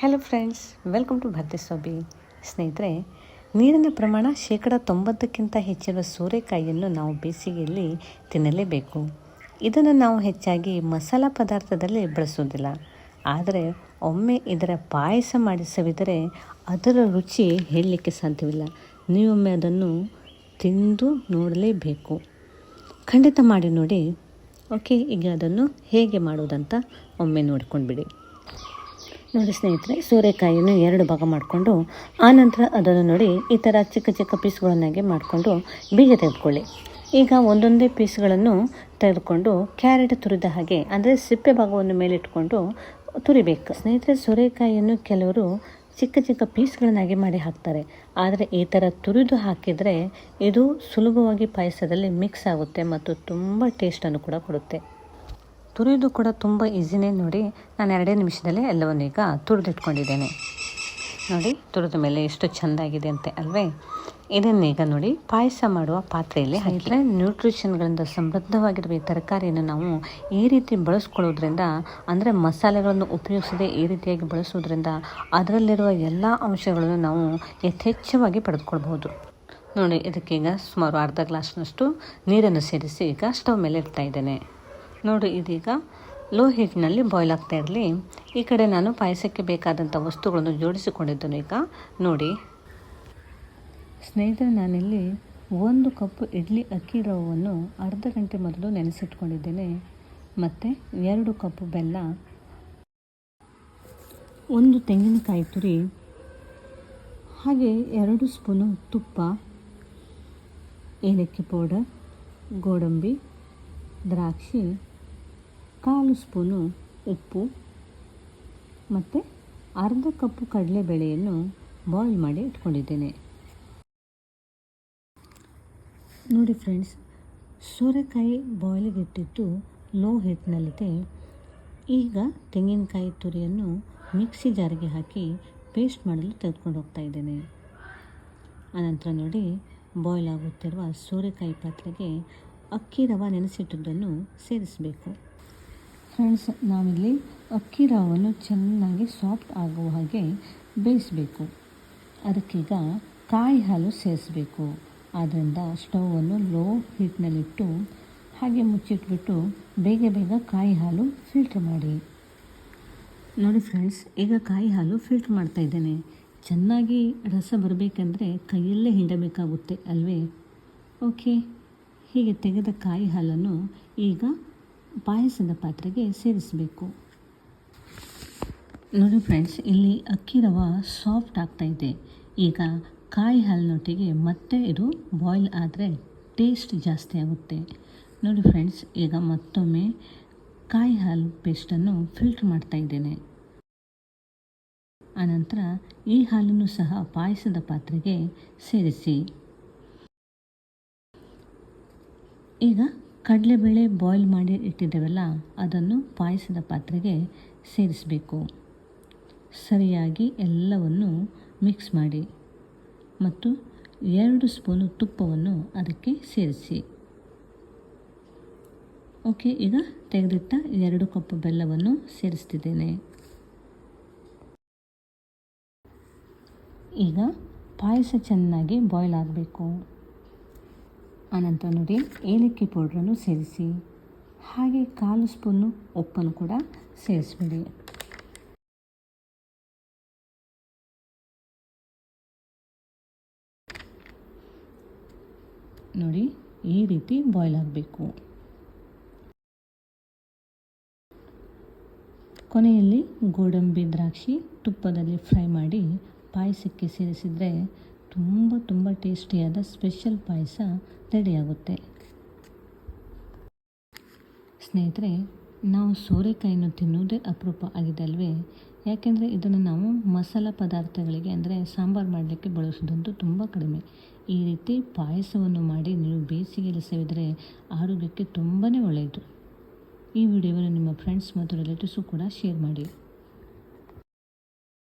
Hello friends, welcome to ಭರ್ತಿ ಸೊಬಿ. ಸ್ನೇಹಿತರೆ, ನೀರಿನ ಪ್ರಮಾಣ 90% ಹೆಚ್ಚಿರುವ ಸೋರೆಕಾಯಿಯನ್ನು ನಾವು ಬೇಸಿಗೆಯಲ್ಲಿ ತಿನ್ನಲೇಬೇಕು. ಇದನ್ನು ನಾವು ಹೆಚ್ಚಾಗಿ ಮಸಾಲ ಪದಾರ್ಥದಲ್ಲಿ ಬಳಸೋದಿಲ್ಲ. ಆದರೆ ಒಮ್ಮೆ ಇದರ ಪಾಯಸ ಮಾಡಿ ಸವಿದರೆ ಅದರ ರುಚಿ ಹೇಳಲಿಕ್ಕೆ ಸಾಧ್ಯವಿಲ್ಲ. ನೀವೊಮ್ಮೆ ಅದನ್ನು ತಿಂದು ನೋಡಲೇಬೇಕು. ಖಂಡಿತ ಮಾಡಿ ನೋಡಿ. ಓಕೆ, ಈಗ ಅದನ್ನು ಹೇಗೆ ಮಾಡೋದಂತ ಒಮ್ಮೆ ನೋಡ್ಕೊಂಡ್ಬಿಡಿ. ನೋಡಿ ಸ್ನೇಹಿತರೆ, ಸೋರೆಕಾಯಿಯನ್ನು 2 ಭಾಗ ಮಾಡಿಕೊಂಡು ಆನಂತರ ಅದನ್ನು ನೋಡಿ ಈ ಥರ ಚಿಕ್ಕ ಚಿಕ್ಕ ಪೀಸ್ಗಳನ್ನಾಗಿ ಮಾಡಿಕೊಂಡು ಬೀಜ ತೆಗೆದುಕೊಳ್ಳಿ. ಈಗ ಒಂದೊಂದೇ ಪೀಸ್ಗಳನ್ನು ತೆಗೆದುಕೊಂಡು ಕ್ಯಾರೆಟ್ ತುರಿದ ಹಾಗೆ ಅಂದರೆ ಸಿಪ್ಪೆ ಭಾಗವನ್ನು ಮೇಲಿಟ್ಕೊಂಡು ತುರಿಬೇಕು. ಸ್ನೇಹಿತರೆ, ಸೋರೆಕಾಯಿಯನ್ನು ಕೆಲವರು ಚಿಕ್ಕ ಚಿಕ್ಕ ಪೀಸ್ಗಳನ್ನಾಗಿ ಮಾಡಿ ಹಾಕ್ತಾರೆ. ಆದರೆ ಈ ಥರ ತುರಿದು ಹಾಕಿದರೆ ಇದು ಸುಲಭವಾಗಿ ಪಾಯಸದಲ್ಲಿ ಮಿಕ್ಸ್ ಆಗುತ್ತೆ ಮತ್ತು ತುಂಬ ಟೇಸ್ಟನ್ನು ಕೂಡ ಕೊಡುತ್ತೆ. ತುರಿದು ಕೂಡ ತುಂಬ ಈಸಿನೇ. ನೋಡಿ, ನಾನು 2 ನಿಮಿಷದಲ್ಲೇ ಎಲ್ಲವನ್ನು ಈಗ ತುರಿದಿಟ್ಕೊಂಡಿದ್ದೇನೆ. ನೋಡಿ, ತುರಿದ ಮೇಲೆ ಎಷ್ಟು ಚೆಂದಾಗಿದೆ ಅಂತೆ ಅಲ್ವೇ. ಇದನ್ನೀಗ ನೋಡಿ ಪಾಯಸ ಮಾಡುವ ಪಾತ್ರೆಯಲ್ಲಿ ಹಾಕಿದರೆ ನ್ಯೂಟ್ರಿಷನ್ಗಳಿಂದ ಸಮೃದ್ಧವಾಗಿರುವ ಈ ತರಕಾರಿಯನ್ನು ನಾವು ಈ ರೀತಿ ಬಳಸ್ಕೊಳ್ಳೋದ್ರಿಂದ, ಅಂದರೆ ಮಸಾಲೆಗಳನ್ನು ಉಪಯೋಗಿಸದೆ ಈ ರೀತಿಯಾಗಿ ಬಳಸೋದ್ರಿಂದ ಅದರಲ್ಲಿರುವ ಎಲ್ಲ ಅಂಶಗಳನ್ನು ನಾವು ಯಥೇಚ್ಛವಾಗಿ ಪಡೆದುಕೊಳ್ಬಹುದು. ನೋಡಿ, ಇದಕ್ಕೀಗ ಸುಮಾರು ಅರ್ಧ ಗ್ಲಾಸ್ನಷ್ಟು ನೀರನ್ನು ಸೇರಿಸಿ ಈಗ ಸ್ಟವ್ ಮೇಲೆ ಇಡ್ತಾ ಇದ್ದೇನೆ. ನೋಡಿ, ಇದೀಗ ಲೋ ಹೀಟ್ನಲ್ಲಿ ಬಾಯ್ಲ್ ಆಗ್ತಾ ಇರಲಿ. ಈ ಕಡೆ ನಾನು ಪಾಯಸಕ್ಕೆ ಬೇಕಾದಂಥ ವಸ್ತುಗಳನ್ನು ಜೋಡಿಸಿಕೊಂಡಿದ್ದನು. ಈಗ ನೋಡಿ ಸ್ನೇಹಿತರೆ, ನಾನಿಲ್ಲಿ 1 ಕಪ್ ಇಡ್ಲಿ ಅಕ್ಕಿ ರವವನ್ನು ಅರ್ಧ ಗಂಟೆ ಮೊದಲು ನೆನೆಸಿಟ್ಕೊಂಡಿದ್ದೇನೆ. ಮತ್ತು 2 ಕಪ್ ಬೆಲ್ಲ, 1 ತೆಂಗಿನಕಾಯಿ ತುರಿ, ಹಾಗೆ 2 ಸ್ಪೂನು ತುಪ್ಪ, ಏಲಕ್ಕಿ ಪೌಡರ್, ಗೋಡಂಬಿ, ದ್ರಾಕ್ಷಿ, 1/4 ಸ್ಪೂನು ಉಪ್ಪು ಮತ್ತು ಅರ್ಧ ಕಪ್ಪು ಕಡಲೆಬೇಳೆಯನ್ನು ಬಾಯ್ಲ್ ಮಾಡಿ ಇಟ್ಕೊಂಡಿದ್ದೇನೆ. ನೋಡಿ ಫ್ರೆಂಡ್ಸ್, ಸೋರೆಕಾಯಿ ಬಾಯ್ಲಿಗೆ ಇಟ್ಟಿದ್ದು ಲೋ ಹೀಟ್ನಲ್ಲಿದೆ. ಈಗ ತೆಂಗಿನಕಾಯಿ ತುರಿಯನ್ನು ಮಿಕ್ಸಿ ಜಾರಿಗೆ ಹಾಕಿ ಪೇಸ್ಟ್ ಮಾಡಲು ತೆಗೆದುಕೊಂಡು ಹೋಗ್ತಾ ಇದ್ದೇನೆ. ಆನಂತರ ನೋಡಿ, ಬಾಯ್ಲ್ ಆಗುತ್ತಿರುವ ಸೋರೆಕಾಯಿ ಪಾತ್ರೆಗೆ ಅಕ್ಕಿ ರವೆ ನೆನೆಸಿಟ್ಟದ್ದನ್ನು ಸೇರಿಸಬೇಕು. ಫ್ರೆಂಡ್ಸ್, ನಾವಿಲ್ಲಿ ಅಕ್ಕಿ ರವೆಯನ್ನು ಚೆನ್ನಾಗಿ ಸಾಫ್ಟ್ ಆಗುವ ಹಾಗೆ ಬೇಯಿಸಬೇಕು. ಅದಕ್ಕೀಗ ಕಾಯಿ ಹಾಲು ಸೇರಿಸಬೇಕು. ಆದ್ದರಿಂದ ಸ್ಟವನ್ನು ಲೋ ಹೀಟ್ನಲ್ಲಿಟ್ಟು ಹಾಗೆ ಮುಚ್ಚಿಟ್ಬಿಟ್ಟು ಬೇಗ ಕಾಯಿ ಹಾಲು ಫಿಲ್ಟ್ರ್ ಮಾಡಿ. ನೋಡಿ ಫ್ರೆಂಡ್ಸ್, ಈಗ ಕಾಯಿ ಹಾಲು ಫಿಲ್ಟ್ರ್ ಮಾಡ್ತಾ ಇದ್ದೇನೆ. ಚೆನ್ನಾಗಿ ರಸ ಬರಬೇಕಂದ್ರೆ ಕೈಯಲ್ಲೇ ಹಿಂಡಬೇಕಾಗುತ್ತೆ ಅಲ್ವೇ. ಓಕೆ, ಹೀಗೆ ತೆಗೆದ ಕಾಯಿ ಹಾಲನ್ನು ಈಗ ಪಾಯಸದ ಪಾತ್ರೆಗೆ ಸೇರಿಸಬೇಕು. ನೋಡಿ ಫ್ರೆಂಡ್ಸ್, ಇಲ್ಲಿ ಅಕ್ಕಿ ರವೆ ಸಾಫ್ಟ್ ಆಗ್ತಾ ಇದೆ. ಈಗ ಕಾಯಿ ಹಾಲಿನೊಟ್ಟಿಗೆ ಮತ್ತೆ ಇದು ಬಾಯ್ಲ್ ಆದರೆ ಟೇಸ್ಟ್ ಜಾಸ್ತಿ ಆಗುತ್ತೆ. ನೋಡಿ ಫ್ರೆಂಡ್ಸ್, ಈಗ ಮತ್ತೊಮ್ಮೆ ಕಾಯಿ ಹಾಲು ಪೇಸ್ಟನ್ನು ಫಿಲ್ಟ್ರ್ ಮಾಡ್ತಾ ಇದ್ದೇನೆ. ಆನಂತರ ಈ ಹಾಲನ್ನು ಸಹ ಪಾಯಸದ ಪಾತ್ರೆಗೆ ಸೇರಿಸಿ. ಈಗ ಕಡಲೆಬೇಳೆ ಬಾಯ್ಲ್ ಮಾಡಿ ಇಟ್ಟಿದ್ದೇವಲ್ಲ, ಅದನ್ನು ಪಾಯಸದ ಪಾತ್ರೆಗೆ ಸೇರಿಸಬೇಕು. ಸರಿಯಾಗಿ ಎಲ್ಲವನ್ನು ಮಿಕ್ಸ್ ಮಾಡಿ ಮತ್ತು 2 ಸ್ಪೂನು ತುಪ್ಪವನ್ನು ಅದಕ್ಕೆ ಸೇರಿಸಿ. ಓಕೆ, ಈಗ ತೆಗೆದಿಟ್ಟ 2 ಕಪ್ ಬೆಲ್ಲವನ್ನು ಸೇರಿಸ್ತಿದ್ದೇನೆ. ಈಗ ಪಾಯಸ ಚೆನ್ನಾಗಿ ಬಾಯ್ಲ್ ಆಗಬೇಕು. ಆನಂತರ ನೋಡಿ, ಏಲಕ್ಕಿ ಪೌಡ್ರನ್ನು ಸೇರಿಸಿ. ಹಾಗೆ 1/4 ಸ್ಪೂನು ಉಪ್ಪನ್ನು ಕೂಡ ಸೇರಿಸ್ಬಿಡಿ. ನೋಡಿ, ಈ ರೀತಿ ಬಾಯ್ಲ್ ಆಗಬೇಕು. ಕೊನೆಯಲ್ಲಿ ಗೋಡಂಬಿ, ದ್ರಾಕ್ಷಿ ತುಪ್ಪದಲ್ಲಿ ಫ್ರೈ ಮಾಡಿ ಪಾಯಸಕ್ಕೆ ಸೇರಿಸಿದರೆ ತುಂಬ ಟೇಸ್ಟಿಯಾದ ಸ್ಪೆಷಲ್ ಪಾಯಸ ರೆಡಿಯಾಗುತ್ತೆ. ಸ್ನೇಹಿತರೆ, ನಾವು ಸೋರೆಕಾಯಿಯನ್ನು ತಿನ್ನುವುದೇ ಅಪರೂಪ ಆಗಿದೆ ಅಲ್ವೇ. ಯಾಕೆಂದರೆ ಇದನ್ನು ನಾವು ಮಸಾಲ ಪದಾರ್ಥಗಳಿಗೆ ಅಂದರೆ ಸಾಂಬಾರು ಮಾಡಲಿಕ್ಕೆ ಬಳಸೋದಂತೂ ತುಂಬ ಕಡಿಮೆ. ಈ ರೀತಿ ಪಾಯಸವನ್ನು ಮಾಡಿ ನೀವು ಬೇಸಿಗೆಯಲ್ಲಿ ಸೇವಿದರೆ ಆರೋಗ್ಯಕ್ಕೆ ತುಂಬಾ ಒಳ್ಳೆಯದು. ಈ ವಿಡಿಯೋವನ್ನು ನಿಮ್ಮ ಫ್ರೆಂಡ್ಸ್ ಮತ್ತು ರಿಲೇಟಿವ್ಸು ಕೂಡ ಶೇರ್ ಮಾಡಿ.